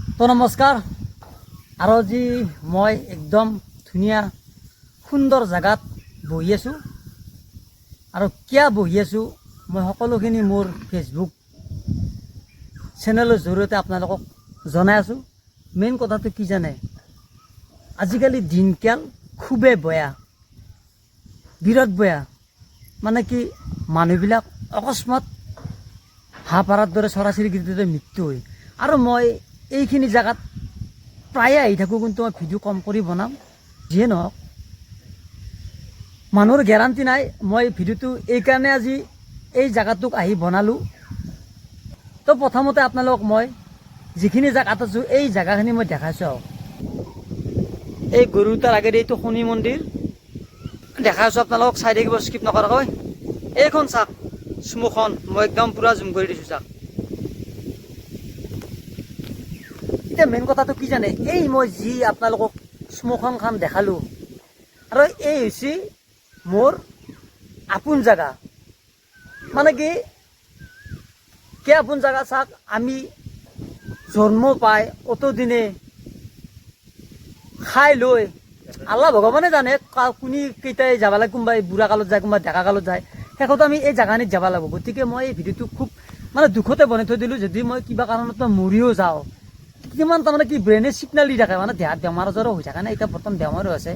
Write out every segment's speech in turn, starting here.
তো নমস্কাৰ আৰু আজি মই একদম ধুনীয়া সুন্দৰ জাগাত বহি আছো আৰু কিয় বহি আছো মই সকলোখিনি মোৰ ফেচবুক চেনেলৰ জৰিয়তে আপোনালোকক জনাই আছো। মেইন কথাটো কি জানে, আজিকালি দিনকাল খুবেই বেয়া, বিৰাট বেয়া। মানে কি মানুহবিলাক অকস্মাত হাঁহ পাৰাৰ দৰে চৰাই চিৰিকটিৰ মৃত্যু হয়। আৰু মই এইখিনি জেগাত প্ৰায়ে আহি থাকোঁ, কিন্তু মই ভিডিঅ' কম কৰি বনাম। যিয়ে নহওক, মানুহৰ গেৰাণ্টি নাই। মই ভিডিঅ'টো এইকাৰণে আজি এই জেগাটোক আহি বনালোঁ। তো প্ৰথমতে আপোনালোকক মই যিখিনি জেগাত আছোঁ এই জেগাখিনি মই দেখাইছোঁ। এই গৰুটাৰ আগেদি এইটো শনি মন্দিৰ দেখাইছোঁ আপোনালোকক, চাই থাকিব স্কিপ নকৰাকৈ। এইখন চাওক স্মোখন, মই একদম পূৰা জুম কৰি দিছোঁ চাওক। এতিয়া মেইন কথাটো কি জানে, এই মই যি আপোনালোকক স্মোখন খান দেখালোঁ, আৰু এই হৈছে মোৰ আপোন জেগা। মানে কি আপোন জেগা চাওক, আমি জন্ম পাই অতদিনে খাই লৈ আল্লাহ ভগৱানে জানে কোনে কেইটাই যাব লাগে, কোনোবাই বুঢ়া কালত যায়, কোনোবাই ডেকা কালত যায়। শেষত আমি এই জেগাখিনিত যাব লাগিব। গতিকে মই এই ভিডিঅ'টো খুব মানে দুখতে বনাই থৈ দিলোঁ। যদি মই কিবা কাৰণত মই মৰিও যাওঁ, কিমান তাৰমানে কি ব্ৰেইনে ছিগনেল দি থাকে, মানে দেহাত বেমাৰ আজাৰো হৈ থাকে না, এতিয়া বৰ্তমান বেমাৰো আছে।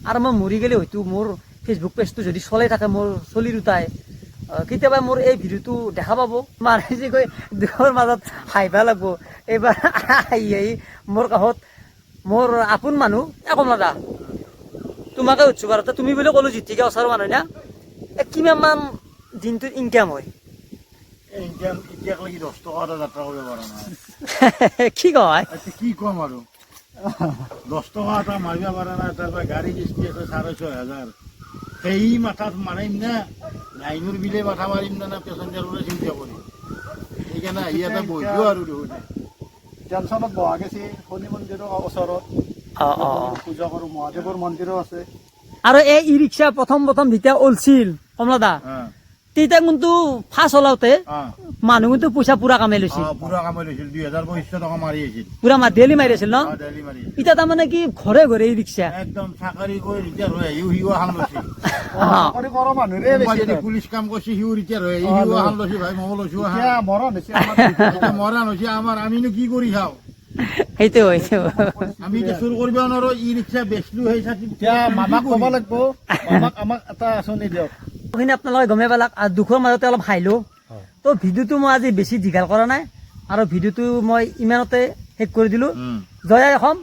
আৰু মই মৰি গ'লে হয়তো মোৰ ফেচবুক পেজটো যদি চলাই থাকে, মোৰ চলি দুটাই কেতিয়াবা মোৰ এই ভিডিঅ'টো দেখা পাব। মানুহে যে কয় দুখৰ মাজত হাঁহিব লাগিব, এইবাৰ আহি মোৰ কাষত মোৰ আপোন মানুহ কমলা, তোমাকে সুধিছোঁ বাৰু, তুমি বুলি ক'লো জিতিকে ওচৰৰ মানুহ না, কিমানমান দিনটোত ইনকাম হয়? ইনকাম এতিয়ালৈকে 10 টকা এটা যাত্ৰা কৰিব পৰা নাই। কি কয়? কি ক'ম আৰু, 10 টকা এটা মাৰিব পৰা নাই। তাৰপৰা গাড়ী কিস্তি আছে 6,500। সেই মাথাত মাৰিম না, লাইনৰ বিলে মাথা মাৰিম না, পেচেঞ্জাৰৰে চিন্তা কৰিম। সেইকাৰণে আহি ইয়াতে বহিলোঁ আৰু দেখোন টেনশ্যনত বহা গৈছে। শনি মন্দিৰৰ ওচৰত পূজা কৰোঁ, মহাদেৱৰ মন্দিৰো আছে। আৰু এই ই ৰিক্সা প্ৰথম যেতিয়া ওলছিল কমলাদা, তেতিয়া কিন্তু ফাৰ্ষ্ট ওলাওঁতে মানুহ কিন্তু পইচা পুৰা কামাই লৈছিল। পুৰা কামাই লৈছিল, 2,500 টকা মাৰি আহিছিল। পুৰা ডেইলি মাৰি আছিল ন? ডেইলি মাৰি। এতিয়া তাৰমানে কি ঘৰে ঘৰে ই ৰিক্সা একদম চাকৰি কৰি ৰিটায়াৰ হৈ আহিও সিও এখন লৈছিল। চাকৰি কৰা মানুহৰে বেছি যদি পুলিচ কাম কৰিছে সিও ৰিটায়াৰ হৈ আহি সিও এখন লৈছে। ভাই ময়ো লৈছো, মৰণ হৈছে মৰাণ হৈছে আমাৰ। আমিনো কি কৰি খাওঁ? সেইটো আমি এতিয়া চুৰ কৰিব নোৱাৰো। ই ৰিক্সা বেচলো, সেই চাকি এতিয়া মামাক ক'ব লাগিব, আমাক এটা আঁচনি দিয়ক। সেইখিনি আপোনালোকে গমেই পালাক। আৰু দুখৰ মাজতে অলপ হাঁহিলো। তো ভিডিঅ'টো মই আজি বেছি দীঘল কৰা নাই, আৰু ভিডিঅ'টো মই ইমানতে শেষ কৰি দিলোঁ। জয় আই অসম।